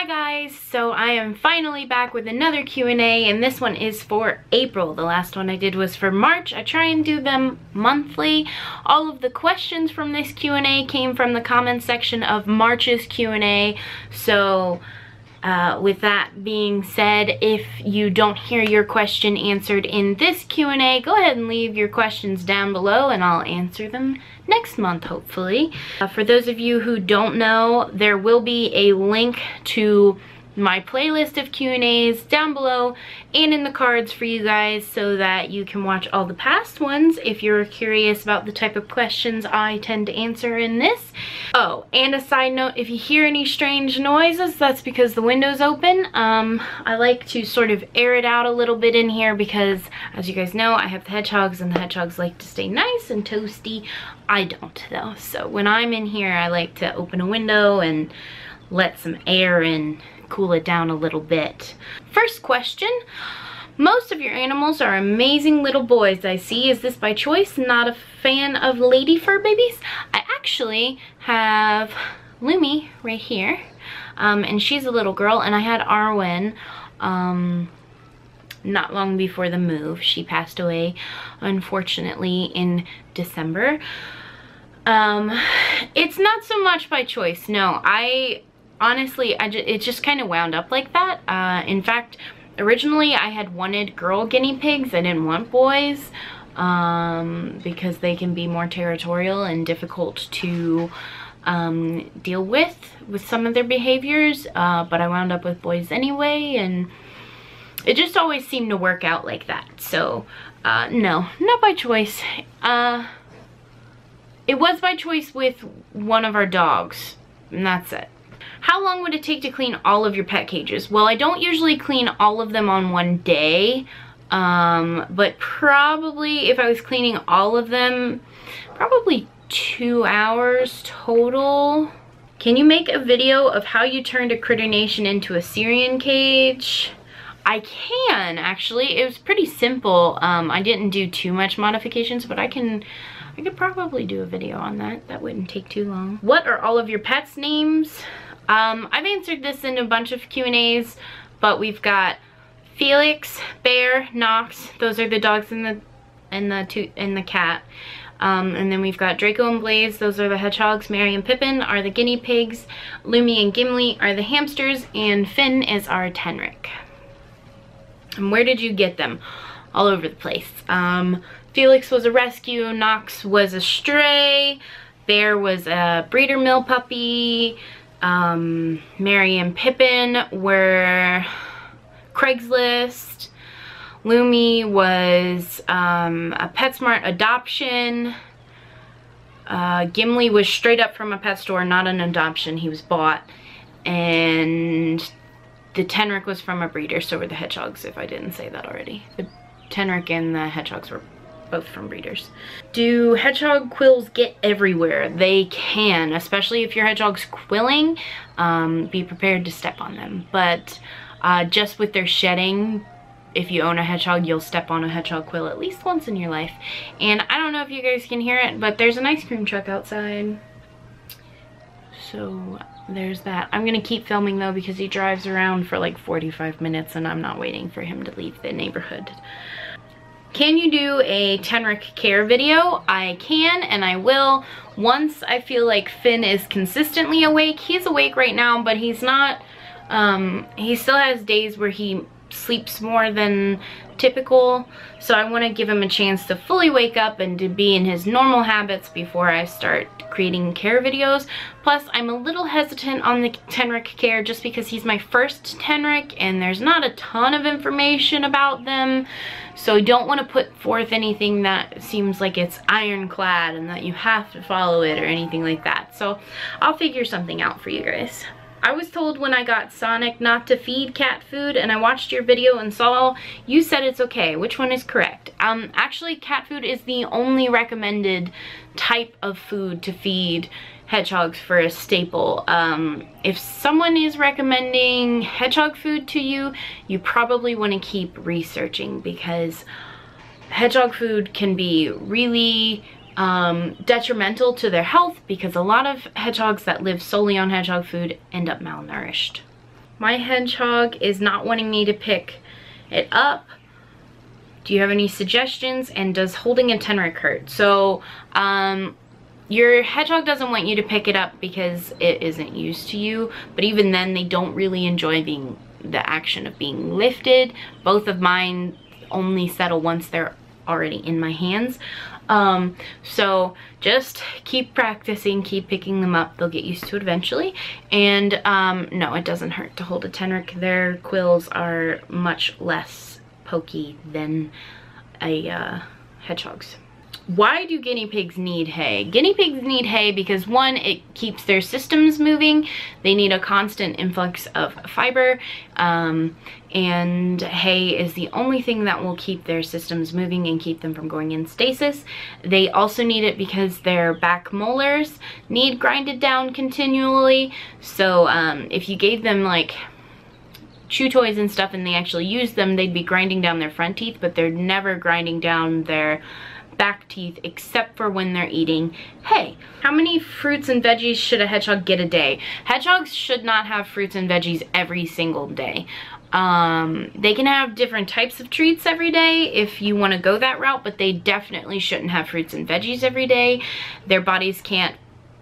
Hi guys, so I am finally back with another Q&A, and this one is for April. The last one I did was for March. I try and do them monthly. All of the questions from this Q&A came from the comment section of March's Q&A, so with that being said, if you don't hear your question answered in this Q&A, go ahead and leave your questions down below and I'll answer them next month, hopefully. For those of you who don't know, there will be a link to my playlist of Q&As down below and in the cards for you guys so that you can watch all the past ones if you're curious about the type of questions I tend to answer in this. Oh, and a side note, if you hear any strange noises, that's because the window's open. I like to sort of air it out a little bit in here because, as you guys know, I have the hedgehogs and the hedgehogs like to stay nice and toasty. I don't though, so when I'm in here I like to open a window and let some air in, cool it down a little bit. First question, most of your animals are amazing little boys I see. Is this by choice? Not a fan of lady fur babies? I actually have Lumi right here, and she's a little girl, and I had Arwen not long before the move. She passed away, unfortunately, in December. It's not so much by choice, no. Honestly, it just kind of wound up like that. In fact, originally I had wanted girl guinea pigs. I didn't want boys because they can be more territorial and difficult to deal with some of their behaviors. But I wound up with boys anyway, and it just always seemed to work out like that. So, no, not by choice. It was by choice with one of our dogs, and that's it. How long would it take to clean all of your pet cages? Well, I don't usually clean all of them on one day, but probably if I was cleaning all of them, probably 2 hours total. Can you make a video of how you turned a Critter Nation into a Syrian cage? I can, actually. It was pretty simple. I didn't do too much modifications, but I could probably do a video on that. That wouldn't take too long. What are all of your pets' names? I've answered this in a bunch of Q&As, but we've got Felix, Bear, Knox. Those are the dogs and the cat. And then we've got Draco and Blaze. Those are the hedgehogs. Mary and Pippin are the guinea pigs. Lumi and Gimli are the hamsters, and Finn is our tenric. And where did you get them? All over the place. Felix was a rescue. Knox was a stray. Bear was a breeder mill puppy. Mary and Pippin were Craigslist. Lumi was a PetSmart adoption. Gimli was straight up from a pet store, not an adoption. He was bought. And the tenric was from a breeder, so were the hedgehogs, if I didn't say that already. The tenric and the hedgehogs were both from breeders. Do hedgehog quills get everywhere? They can, especially if your hedgehog's quilling. Be prepared to step on them. But just with their shedding, if you own a hedgehog, you'll step on a hedgehog quill at least once in your life. And I don't know if you guys can hear it, but there's an ice cream truck outside. So there's that. I'm gonna keep filming though because he drives around for like 45 minutes and I'm not waiting for him to leave the neighborhood. Can you do a tenric care video? I can, and I will once I feel like Finn is consistently awake. He's awake right now, but he's not, he still has days where he sleeps more than typical, so I want to give him a chance to fully wake up and to be in his normal habits before I start creating care videos. Plus, I'm a little hesitant on the tenric care just because he's my first tenric and there's not a ton of information about them, so I don't want to put forth anything that seems like it's ironclad and that you have to follow it or anything like that. So I'll figure something out for you guys. I was told when I got Sonic not to feed cat food, and I watched your video and saw you said it's okay. Which one is correct? Actually, cat food is the only recommended type of food to feed hedgehogs for a staple. If someone is recommending hedgehog food to you, you probably want to keep researching because hedgehog food can be really detrimental to their health because a lot of hedgehogs that live solely on hedgehog food end up malnourished. My hedgehog is not wanting me to pick it up. Do you have any suggestions? And does holding a tenric hurt? So, your hedgehog doesn't want you to pick it up because it isn't used to you, but even then they don't really enjoy the action of being lifted. Both of mine only settle once they're already in my hands. So just keep practicing, keep picking them up. They'll get used to it eventually. And no, it doesn't hurt to hold a tenric. Their quills are much less pokey than a hedgehog's. Why do guinea pigs need hay? Guinea pigs need hay because, one, it keeps their systems moving. They need a constant influx of fiber, and hay is the only thing that will keep their systems moving and keep them from going in stasis. They also need it because their back molars need grinded down continually. So if you gave them like chew toys and stuff and they actually used them, they'd be grinding down their front teeth, but they're never grinding down their back teeth except for when they're eating hay. How many fruits and veggies should a hedgehog get a day? Hedgehogs should not have fruits and veggies every single day. They can have different types of treats every day if you want to go that route, but they definitely shouldn't have fruits and veggies every day. Their bodies can't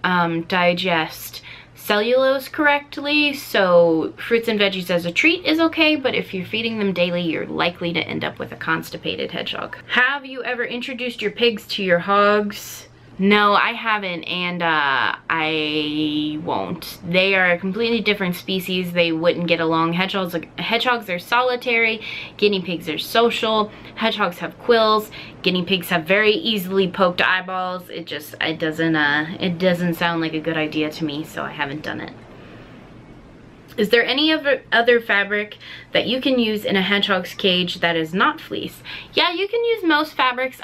digest cellulose correctly, so fruits and veggies as a treat is okay, but if you're feeding them daily, you're likely to end up with a constipated hedgehog. Have you ever introduced your pigs to your hogs? No, I haven't, and I won't. They are a completely different species. They wouldn't get along. Hedgehogs are solitary. Guinea pigs are social. Hedgehogs have quills. Guinea pigs have very easily poked eyeballs. It doesn't sound like a good idea to me, so I haven't done it. Is there any other fabric that you can use in a hedgehog's cage that is not fleece? Yeah, you can use most fabrics.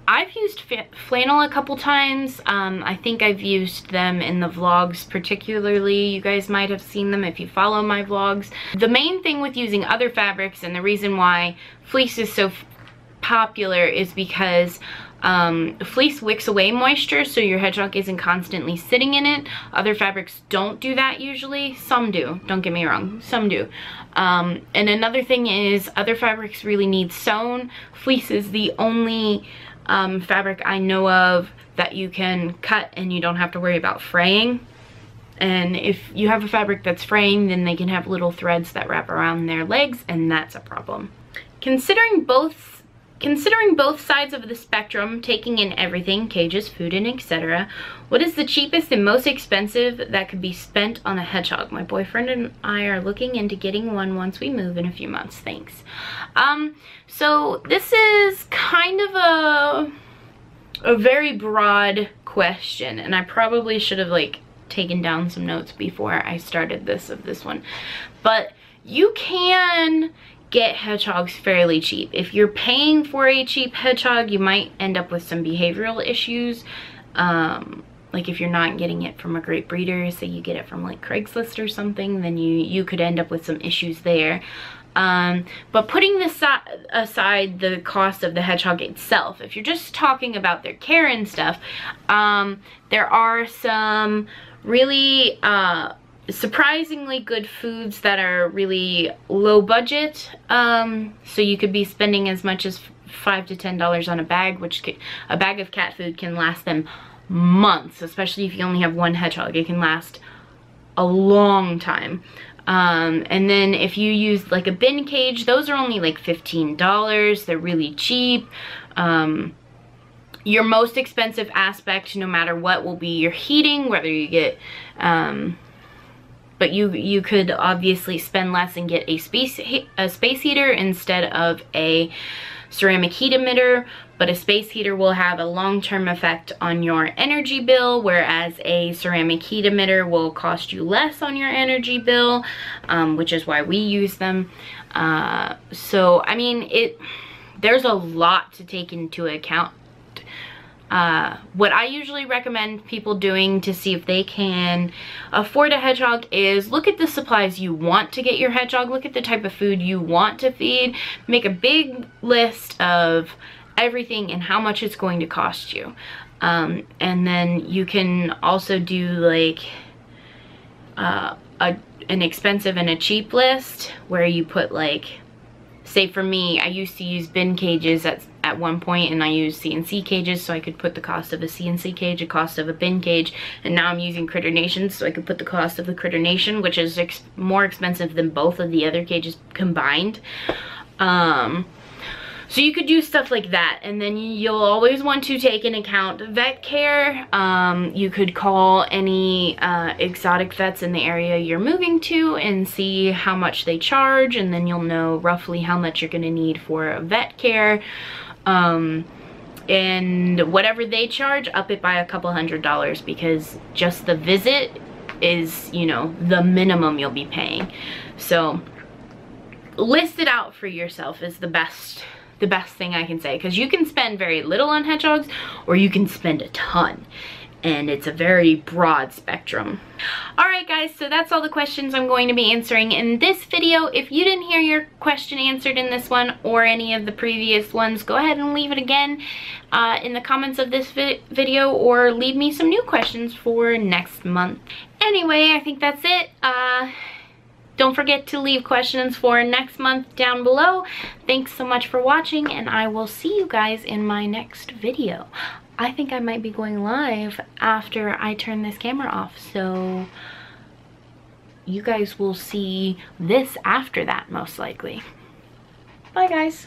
I've used flannel a couple times. I think I've used them in the vlogs particularly. You guys might have seen them if you follow my vlogs. The main thing with using other fabrics, and the reason why fleece is so popular, is because fleece wicks away moisture, so your hedgehog isn't constantly sitting in it. Other fabrics don't do that usually. Some do, don't get me wrong, some do. And another thing is other fabrics really need sewn. Fleece is the only fabric I know of that you can cut and you don't have to worry about fraying. And if you have a fabric that's fraying, then they can have little threads that wrap around their legs, and that's a problem. Considering both sides of the spectrum, taking in everything, cages, food, and etc., what is the cheapest and most expensive that could be spent on a hedgehog? My boyfriend and I are looking into getting one once we move in a few months. Thanks. So this is kind of a very broad question, and I probably should have like taken down some notes before I started this one. But you can get hedgehogs fairly cheap. If you're paying for a cheap hedgehog, you might end up with some behavioral issues. Like if you're not getting it from a great breeder, say you get it from like Craigslist or something, then you could end up with some issues there. But putting this aside the cost of the hedgehog itself, if you're just talking about their care and stuff, there are some really surprisingly good foods that are really low budget. So you could be spending as much as $5 to $10 on a bag, a bag of cat food can last them months, especially if you only have one hedgehog. It can last a long time. And then if you use like a bin cage, those are only like $15. They're really cheap. Your most expensive aspect, no matter what, will be your heating, whether you get, but you could obviously spend less and get a space heater instead of a ceramic heat emitter. But a space heater will have a long-term effect on your energy bill, whereas a ceramic heat emitter will cost you less on your energy bill, which is why we use them. So, I mean, there's a lot to take into account. What I usually recommend people doing to see if they can afford a hedgehog is look at the supplies you want to get your hedgehog, look at the type of food you want to feed, make a big list of everything and how much it's going to cost you. And then you can also do like a an expensive and a cheap list where you put like, say for me, I used to use bin cages at one point, and I used CNC cages, so I could put the cost of a CNC cage, the cost of a bin cage, and now I'm using Critter Nation, so I could put the cost of the Critter Nation, which is more expensive than both of the other cages combined. So you could do stuff like that, and then you'll always want to take into account vet care. You could call any exotic vets in the area you're moving to and see how much they charge, and then you'll know roughly how much you're going to need for vet care. And whatever they charge, up it by a couple $100, because just the visit is, you know, the minimum you'll be paying. So list it out for yourself is the best thing I can say, because you can spend very little on hedgehogs or you can spend a ton, and it's a very broad spectrum. Alright guys, so that's all the questions I'm going to be answering in this video. If you didn't hear your question answered in this one or any of the previous ones, go ahead and leave it again in the comments of this video, or leave me some new questions for next month. Anyway, I think that's it. Don't forget to leave questions for next month down below. Thanks so much for watching, and I will see you guys in my next video. I think I might be going live after I turn this camera off, so you guys will see this after that, most likely. Bye guys.